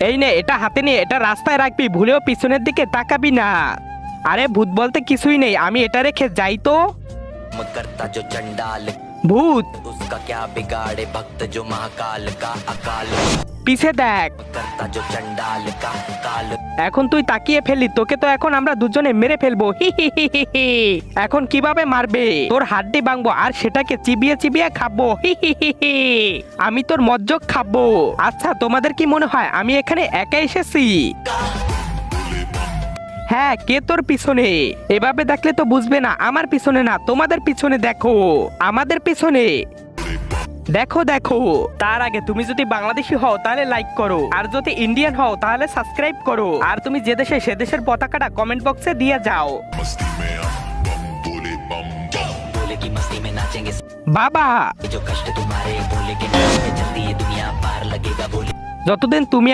এই নে, এটা হাতে নিয়ে এটা রাস্তায় রাখবি, ভুলেও পিছনের দিকে তাকাবি না। আরে ভূত বলতে কিছুই নেই, আমি এটা রেখে যাই তো। करता जो चंडाल ভূত उसका क्या बिगाड़े भक्त जो महाकाल का अकाल পিছে দেখ। करता जो चंडाल का काल এখন তুই তাকিয়ে ফেললি, তোকে তো এখন আমরা দুজনে মেরে ফেলবো। হি হি হি হি হি। এখন কিভাবে মারবে? তোর হাড্ডি ভাঙবো আর সেটাকে চিবিয়ে চিবিয়ে খাবো। হি হি হি হি। আমি তোর মজ্জক খাবো। আচ্ছা, তোমাদের কি মনে হয় আমি এখানে একা এসেছি? হ্যাঁ, কে তোর পিছনে? এভাবে দেখলে তো বুঝবে না আমার পিছনে না, তোমাদের পিছনে দেখো, আমাদের পিছনে দেখো দেখো। তার আগে তুমি যদি বাংলাদেশি হও তাহলে লাইক করো, আর যদি ইন্ডিয়ান হও তাহলে সাবস্ক্রাইব করো, আর তুমি যে দেশে সে দেশের পতাকাটা কমেন্ট বক্সে দিয়ে যাও। बोले की मस्ती में नाचेंगे বাবা, जो कष्ट तुम्हारे भोले के नाम पे चलती है दुनिया पार लगेगा बोले যতদিন তুমি